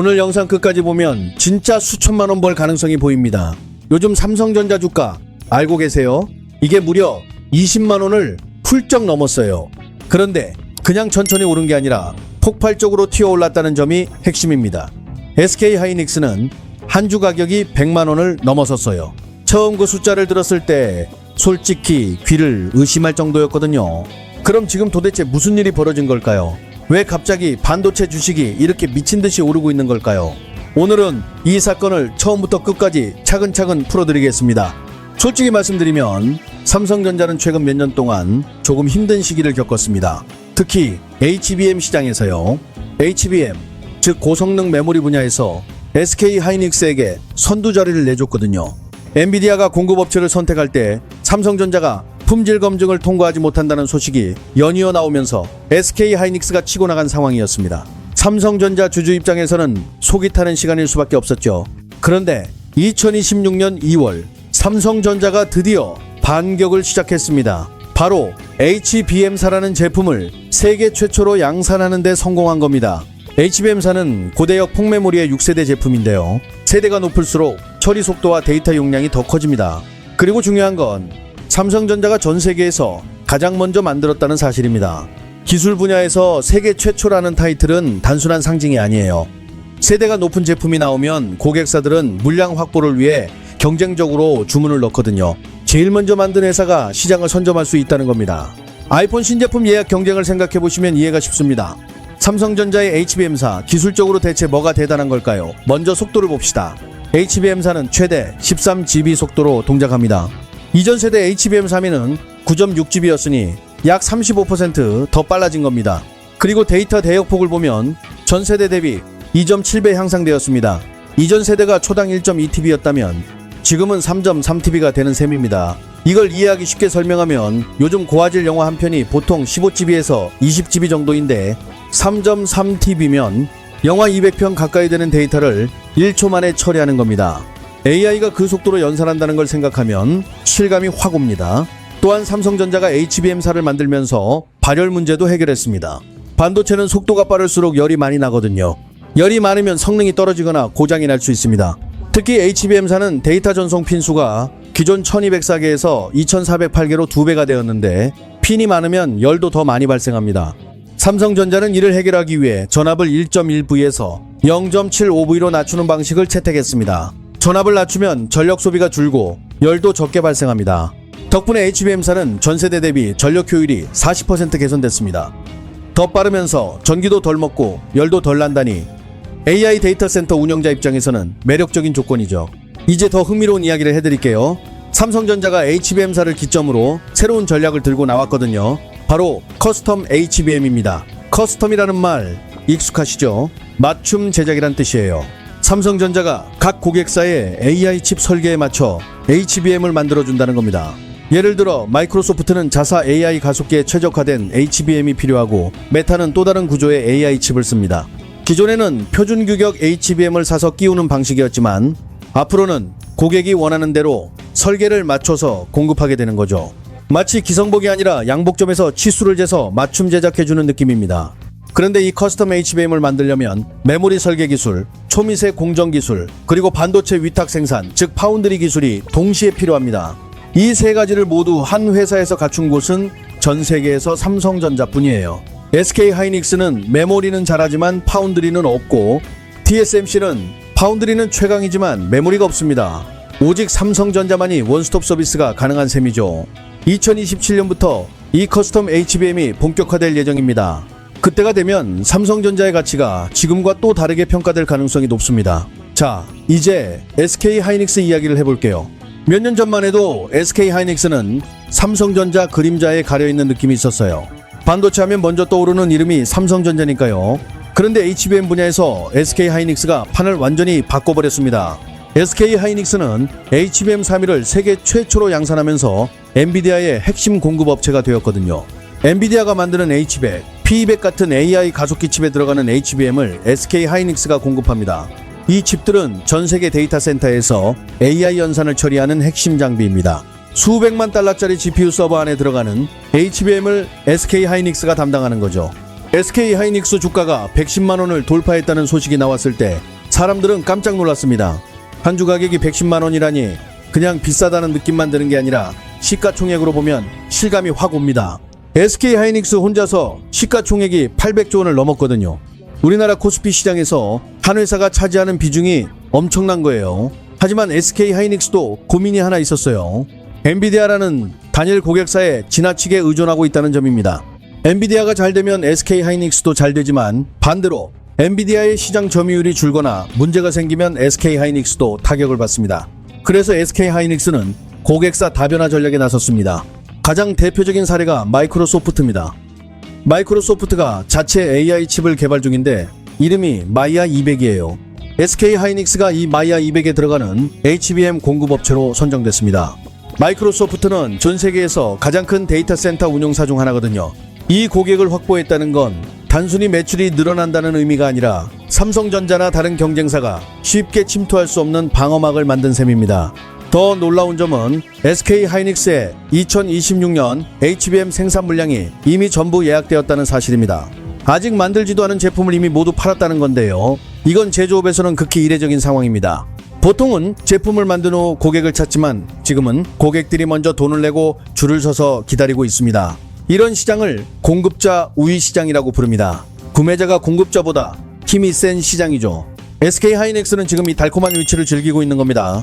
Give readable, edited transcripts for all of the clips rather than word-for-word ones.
오늘 영상 끝까지 보면 진짜 수천만 원 벌 가능성이 보입니다. 요즘 삼성전자 주가 알고 계세요? 이게 무려 20만 원을 훌쩍 넘었어요. 그런데 그냥 천천히 오른 게 아니라 폭발적으로 튀어올랐다는 점이 핵심입니다. SK하이닉스는 한 주 가격이 100만 원을 넘어섰어요. 처음 그 숫자를 들었을 때 솔직히 귀를 의심할 정도였거든요. 그럼 지금 도대체 무슨 일이 벌어진 걸까요? 왜 갑자기 반도체 주식이 이렇게 미친 듯이 오르고 있는 걸까요? 오늘은 이 사건을 처음부터 끝까지 차근차근 풀어드리겠습니다. 솔직히 말씀드리면 삼성전자는 최근 몇 년 동안 조금 힘든 시기를 겪었습니다. 특히 HBM 시장에서요. HBM, 즉 고성능 메모리 분야에서 SK하이닉스에게 선두 자리를 내줬거든요. 엔비디아가 공급업체를 선택할 때 삼성전자가 품질 검증을 통과하지 못한다는 소식이 연이어 나오면서 SK하이닉스가 치고 나간 상황이었습니다. 삼성전자 주주 입장에서는 속이 타는 시간일 수밖에 없었죠. 그런데 2026년 2월 삼성전자가 드디어 반격을 시작했습니다. 바로 HBM사라는 제품을 세계 최초로 양산하는 데 성공한 겁니다. HBM사는 고대역 폭메모리의 6세대 제품인데요. 세대가 높을수록 처리 속도와 데이터 용량이 더 커집니다. 그리고 중요한 건 삼성전자가 전 세계에서 가장 먼저 만들었다는 사실입니다. 기술 분야에서 세계 최초라는 타이틀은 단순한 상징이 아니에요. 세대가 높은 제품이 나오면 고객사들은 물량 확보를 위해 경쟁적으로 주문을 넣거든요. 제일 먼저 만든 회사가 시장을 선점할 수 있다는 겁니다. 아이폰 신제품 예약 경쟁을 생각해보시면 이해가 쉽습니다. 삼성전자의 HBM사 기술적으로 대체 뭐가 대단한 걸까요? 먼저 속도를 봅시다. HBM사는 최대 13GB 속도로 동작합니다. 이전 세대 HBM3는 9.6GB였으니 약 35% 더 빨라진 겁니다. 그리고 데이터 대역폭을 보면 전 세대 대비 2.7배 향상되었습니다. 이전 세대가 초당 1.2TB였다면 지금은 3.3TB가 되는 셈입니다. 이걸 이해하기 쉽게 설명하면 요즘 고화질 영화 한 편이 보통 15GB에서 20GB 정도인데 3.3TB면 영화 200편 가까이 되는 데이터를 1초 만에 처리하는 겁니다. AI가 그 속도로 연산한다는 걸 생각하면 실감이 확 옵니다. 또한 삼성전자가 HBM사를 만들면서 발열 문제도 해결했습니다. 반도체는 속도가 빠를수록 열이 많이 나거든요. 열이 많으면 성능이 떨어지거나 고장이 날 수 있습니다. 특히 HBM사는 데이터 전송 핀 수가 기존 1204개에서 2408개로 2배가 되었는데 핀이 많으면 열도 더 많이 발생합니다. 삼성전자는 이를 해결하기 위해 전압을 1.1V에서 0.75V로 낮추는 방식을 채택했습니다. 전압을 낮추면 전력 소비가 줄고 열도 적게 발생합니다. 덕분에 HBM사는 전세대 대비 전력 효율이 40% 개선됐습니다. 더 빠르면서 전기도 덜 먹고 열도 덜 난다니 AI 데이터 센터 운영자 입장에서는 매력적인 조건이죠. 이제 더 흥미로운 이야기를 해드릴게요. 삼성전자가 HBM사를 기점으로 새로운 전략을 들고 나왔거든요. 바로 커스텀 HBM입니다. 커스텀이라는 말 익숙하시죠? 맞춤 제작이란 뜻이에요. 삼성전자가 각 고객사의 AI 칩 설계에 맞춰 HBM을 만들어준다는 겁니다. 예를 들어 마이크로소프트는 자사 AI 가속기에 최적화된 HBM이 필요하고 메타는 또 다른 구조의 AI 칩을 씁니다. 기존에는 표준 규격 HBM을 사서 끼우는 방식이었지만 앞으로는 고객이 원하는 대로 설계를 맞춰서 공급하게 되는 거죠. 마치 기성복이 아니라 양복점에서 치수를 재서 맞춤 제작해주는 느낌입니다. 그런데 이 커스텀 HBM을 만들려면 메모리 설계 기술, 초미세 공정 기술, 그리고 반도체 위탁 생산, 즉 파운드리 기술이 동시에 필요합니다. 이 세 가지를 모두 한 회사에서 갖춘 곳은 전 세계에서 삼성전자뿐이에요. SK하이닉스는 메모리는 잘하지만 파운드리는 없고 TSMC는 파운드리는 최강이지만 메모리가 없습니다. 오직 삼성전자만이 원스톱 서비스가 가능한 셈이죠. 2027년부터 이 커스텀 HBM이 본격화될 예정입니다. 그때가 되면 삼성전자의 가치가 지금과 또 다르게 평가될 가능성이 높습니다. 자, 이제 SK하이닉스 이야기를 해볼게요. 몇 년 전만 해도 SK하이닉스는 삼성전자 그림자에 가려있는 느낌이 있었어요. 반도체 하면 먼저 떠오르는 이름이 삼성전자니까요. 그런데 HBM 분야에서 SK하이닉스가 판을 완전히 바꿔버렸습니다. SK하이닉스는 HBM3를 세계 최초로 양산하면서 엔비디아의 핵심 공급업체가 되었거든요. 엔비디아가 만드는 H100, P200 같은 AI 가속기 칩에 들어가는 HBM을 SK하이닉스가 공급합니다. 이 칩들은 전 세계 데이터 센터에서 AI 연산을 처리하는 핵심 장비입니다. 수백만 달러짜리 GPU 서버 안에 들어가는 HBM을 SK하이닉스가 담당하는 거죠. SK 하이닉스 주가가 110만 원을 돌파했다는 소식이 나왔을 때 사람들은 깜짝 놀랐습니다. 한 주 가격이 110만 원이라니 그냥 비싸다는 느낌만 드는 게 아니라 시가총액으로 보면 실감이 확 옵니다. SK 하이닉스 혼자서 시가총액이 800조 원을 넘었거든요. 우리나라 코스피 시장에서 한 회사가 차지하는 비중이 엄청난 거예요. 하지만 SK 하이닉스도 고민이 하나 있었어요. 엔비디아라는 단일 고객사에 지나치게 의존하고 있다는 점입니다. 엔비디아가 잘 되면 SK 하이닉스도 잘 되지만 반대로 엔비디아의 시장 점유율이 줄거나 문제가 생기면 SK 하이닉스도 타격을 받습니다. 그래서 SK 하이닉스는 고객사 다변화 전략에 나섰습니다. 가장 대표적인 사례가 마이크로소프트입니다. 마이크로소프트가 자체 AI 칩을 개발 중인데 이름이 마이아 200이에요. SK 하이닉스가 이 마이아 200에 들어가는 HBM 공급업체로 선정됐습니다. 마이크로소프트는 전 세계에서 가장 큰 데이터 센터 운용사 중 하나거든요. 이 고객을 확보했다는 건 단순히 매출이 늘어난다는 의미가 아니라 삼성전자나 다른 경쟁사가 쉽게 침투할 수 없는 방어막을 만든 셈입니다. 더 놀라운 점은 SK 하이닉스의 2026년 HBM 생산 물량이 이미 전부 예약되었다는 사실입니다. 아직 만들지도 않은 제품을 이미 모두 팔았다는 건데요. 이건 제조업에서는 극히 이례적인 상황입니다. 보통은 제품을 만든 후 고객을 찾지만 지금은 고객들이 먼저 돈을 내고 줄을 서서 기다리고 있습니다. 이런 시장을 공급자 우위 시장이라고 부릅니다. 구매자가 공급자보다 힘이 센 시장이죠. SK 하이닉스는 지금 이 달콤한 위치를 즐기고 있는 겁니다.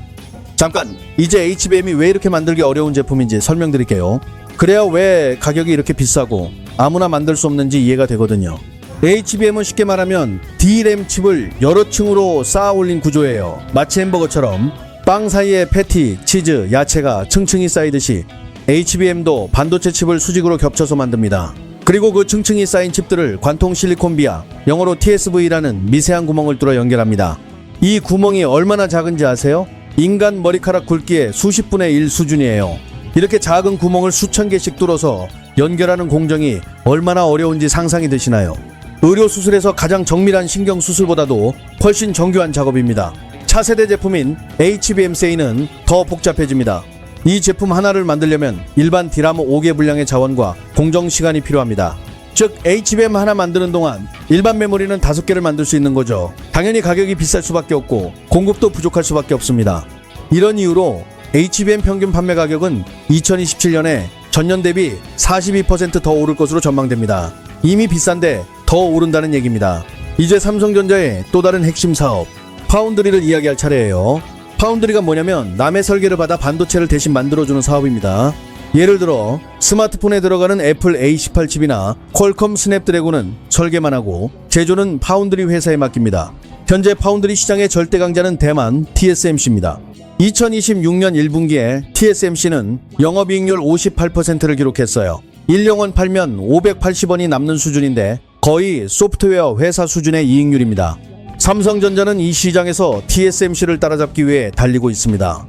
잠깐, 이제 HBM이 왜 이렇게 만들기 어려운 제품인지 설명드릴게요. 그래야 왜 가격이 이렇게 비싸고 아무나 만들 수 없는지 이해가 되거든요. HBM은 쉽게 말하면 D램 칩을 여러 층으로 쌓아 올린 구조예요. 마치 햄버거처럼 빵 사이에 패티, 치즈, 야채가 층층이 쌓이듯이 HBM도 반도체 칩을 수직으로 겹쳐서 만듭니다. 그리고 그 층층이 쌓인 칩들을 관통 실리콘 비아, 영어로 TSV라는 미세한 구멍을 뚫어 연결합니다. 이 구멍이 얼마나 작은지 아세요? 인간 머리카락 굵기의 수십 분의 1 수준이에요. 이렇게 작은 구멍을 수천 개씩 뚫어서 연결하는 공정이 얼마나 어려운지 상상이 되시나요? 의료수술에서 가장 정밀한 신경수술보다도 훨씬 정교한 작업입니다. 차세대 제품인 HBM-C는 더 복잡해집니다. 이 제품 하나를 만들려면 일반 D램 5개 분량의 자원과 공정 시간이 필요합니다. 즉 HBM 하나 만드는 동안 일반 메모리는 5개를 만들 수 있는 거죠. 당연히 가격이 비쌀 수밖에 없고 공급도 부족할 수밖에 없습니다. 이런 이유로 HBM 평균 판매 가격은 2027년에 전년 대비 42% 더 오를 것으로 전망됩니다. 이미 비싼데 더 오른다는 얘기입니다. 이제 삼성전자의 또 다른 핵심 사업 파운드리를 이야기할 차례예요. 파운드리가 뭐냐면 남의 설계를 받아 반도체를 대신 만들어주는 사업입니다. 예를 들어 스마트폰에 들어가는 애플 A18 칩이나 퀄컴 스냅드래곤은 설계만 하고 제조는 파운드리 회사에 맡깁니다. 현재 파운드리 시장의 절대 강자는 대만 TSMC입니다. 2026년 1분기에 TSMC는 영업이익률 58%를 기록했어요. 1영원 팔면 580원이 남는 수준인데 거의 소프트웨어 회사 수준의 이익률입니다. 삼성전자는 이 시장에서 TSMC를 따라잡기 위해 달리고 있습니다.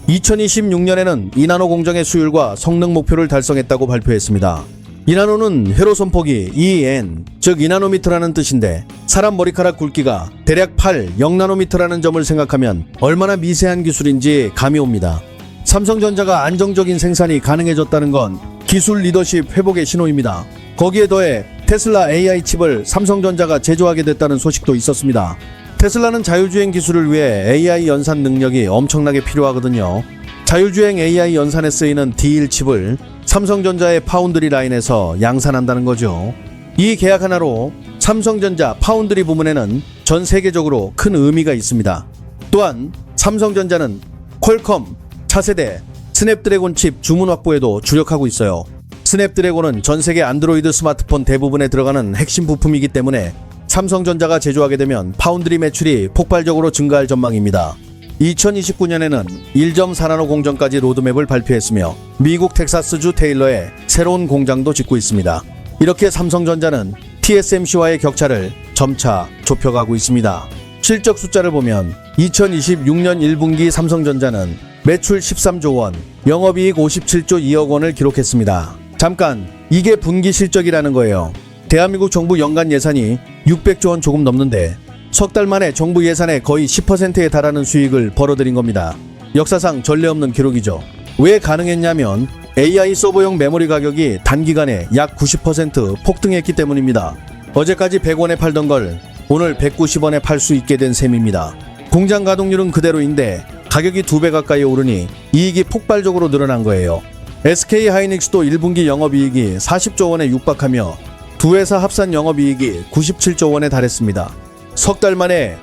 2026년에는 2나노 공정의 수율과 성능 목표를 달성했다고 발표했습니다. 2나노는 회로 선폭이 EN, 즉 2나노미터라는 뜻인데 사람 머리카락 굵기가 대략 0나노미터라는 점을 생각하면 얼마나 미세한 기술인지 감이 옵니다. 삼성전자가 안정적인 생산이 가능해졌다는 건 기술 리더십 회복의 신호입니다. 거기에 더해 테슬라 AI 칩을 삼성전자가 제조하게 됐다는 소식도 있었습니다. 테슬라는 자율주행 기술을 위해 AI 연산 능력이 엄청나게 필요하거든요. 자율주행 AI 연산에 쓰이는 D1 칩을 삼성전자의 파운드리 라인에서 양산한다는 거죠. 이 계약 하나로 삼성전자 파운드리 부문에는 전 세계적으로 큰 의미가 있습니다. 또한 삼성전자는 퀄컴, 차세대, 스냅드래곤 칩 주문 확보에도 주력하고 있어요. 스냅드래곤은 전 세계 안드로이드 스마트폰 대부분에 들어가는 핵심 부품이기 때문에 삼성전자가 제조하게 되면 파운드리 매출이 폭발적으로 증가할 전망입니다. 2029년에는 1.4나노 공정까지 로드맵을 발표했으며 미국 텍사스주 테일러에 새로운 공장도 짓고 있습니다. 이렇게 삼성전자는 TSMC와의 격차를 점차 좁혀가고 있습니다. 실적 숫자를 보면 2026년 1분기 삼성전자는 매출 13조 원, 영업이익 57조 2억 원을 기록했습니다. 잠깐, 이게 분기 실적이라는 거예요. 대한민국 정부 연간 예산이 600조 원 조금 넘는데 석 달 만에 정부 예산의 거의 10%에 달하는 수익을 벌어들인 겁니다. 역사상 전례 없는 기록이죠. 왜 가능했냐면 AI 서버용 메모리 가격이 단기간에 약 90% 폭등했기 때문입니다. 어제까지 100원에 팔던 걸 오늘 190원에 팔 수 있게 된 셈입니다. 공장 가동률은 그대로인데 가격이 2배 가까이 오르니 이익이 폭발적으로 늘어난 거예요. SK 하이닉스도 1분기 영업이익이 40조 원에 육박하며 두 회사 합산 영업이익이 97조 원에 달했습니다. 석 달 만에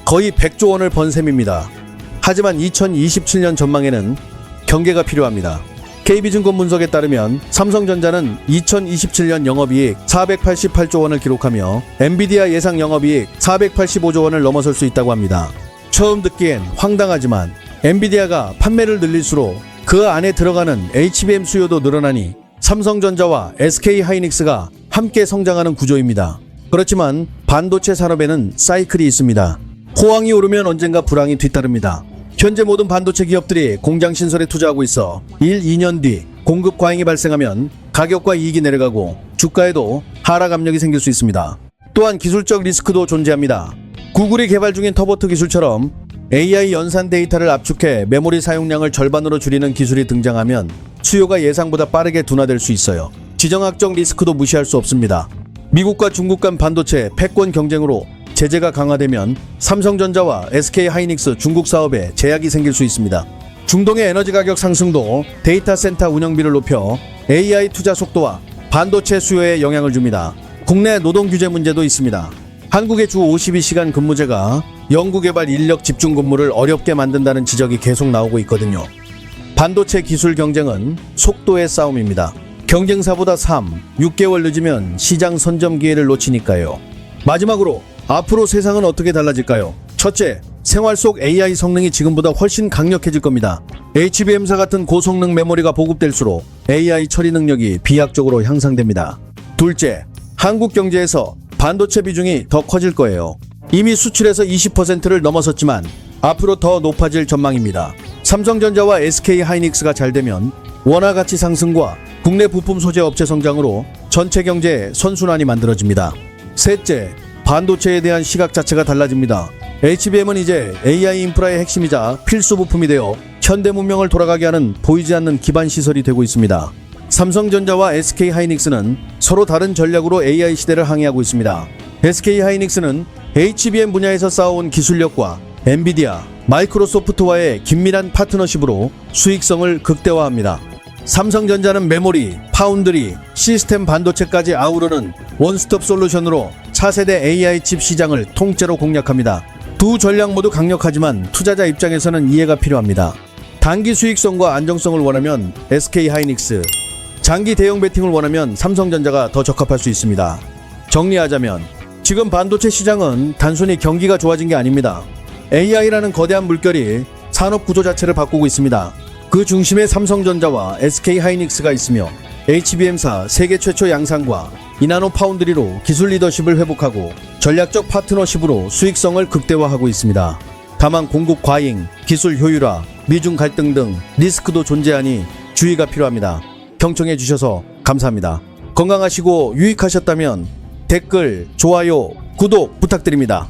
거의 100조 원을 번 셈입니다. 하지만 2027년 전망에는 경계가 필요합니다. KB증권 분석에 따르면 삼성전자는 2027년 영업이익 488조 원을 기록하며 엔비디아 예상 영업이익 485조 원을 넘어설 수 있다고 합니다. 처음 듣기엔 황당하지만 엔비디아가 판매를 늘릴수록 그 안에 들어가는 HBM 수요도 늘어나니 삼성전자와 SK 하이닉스가 함께 성장하는 구조입니다. 그렇지만 반도체 산업에는 사이클이 있습니다. 호황이 오르면 언젠가 불황이 뒤따릅니다. 현재 모든 반도체 기업들이 공장 신설에 투자하고 있어 1, 2년 뒤 공급 과잉이 발생하면 가격과 이익이 내려가고 주가에도 하락 압력이 생길 수 있습니다. 또한 기술적 리스크도 존재합니다. 구글이 개발 중인 터보트 기술처럼 AI 연산 데이터를 압축해 메모리 사용량을 절반으로 줄이는 기술이 등장하면 수요가 예상보다 빠르게 둔화될 수 있어요. 지정학적 리스크도 무시할 수 없습니다. 미국과 중국 간 반도체 패권 경쟁으로 제재가 강화되면 삼성전자와 SK 하이닉스 중국 사업에 제약이 생길 수 있습니다. 중동의 에너지 가격 상승도 데이터 센터 운영비를 높여 AI 투자 속도와 반도체 수요에 영향을 줍니다. 국내 노동 규제 문제도 있습니다. 한국의 주 52시간 근무제가 연구개발 인력 집중 근무를 어렵게 만든다는 지적이 계속 나오고 있거든요. 반도체 기술 경쟁은 속도의 싸움입니다. 경쟁사보다 6개월 늦으면 시장 선점 기회를 놓치니까요. 마지막으로 앞으로 세상은 어떻게 달라질까요? 첫째, 생활 속 AI 성능이 지금보다 훨씬 강력해질 겁니다. HBM사 같은 고성능 메모리가 보급될수록 AI 처리 능력이 비약적으로 향상됩니다. 둘째, 한국 경제에서 반도체 비중이 더 커질 거예요. 이미 수출에서 20%를 넘어섰지만 앞으로 더 높아질 전망입니다. 삼성전자와 SK 하이닉스가 잘되면 원화 가치 상승과 국내 부품 소재 업체 성장으로 전체 경제에 선순환이 만들어집니다. 셋째, 반도체에 대한 시각 자체가 달라집니다. HBM은 이제 AI 인프라의 핵심이자 필수 부품이 되어 현대 문명을 돌아가게 하는 보이지 않는 기반 시설이 되고 있습니다. 삼성전자와 SK 하이닉스는 서로 다른 전략으로 AI 시대를 항해하고 있습니다. SK 하이닉스는 HBM 분야에서 쌓아온 기술력과 엔비디아, 마이크로소프트와의 긴밀한 파트너십으로 수익성을 극대화합니다. 삼성전자는 메모리, 파운드리, 시스템 반도체까지 아우르는 원스톱 솔루션으로 차세대 AI 칩 시장을 통째로 공략합니다. 두 전략 모두 강력하지만 투자자 입장에서는 이해가 필요합니다. 단기 수익성과 안정성을 원하면 SK 하이닉스, 장기 대형 베팅을 원하면 삼성전자가 더 적합할 수 있습니다. 정리하자면 지금 반도체 시장은 단순히 경기가 좋아진 게 아닙니다. AI라는 거대한 물결이 산업 구조 자체를 바꾸고 있습니다. 그 중심에 삼성전자와 SK 하이닉스가 있으며 HBM사 세계 최초 양산과 이나노 파운드리로 기술 리더십을 회복하고 전략적 파트너십으로 수익성을 극대화하고 있습니다. 다만 공급 과잉, 기술 효율화, 미중 갈등 등 리스크도 존재하니 주의가 필요합니다. 경청해 주셔서 감사합니다. 건강하시고 유익하셨다면 댓글, 좋아요, 구독 부탁드립니다.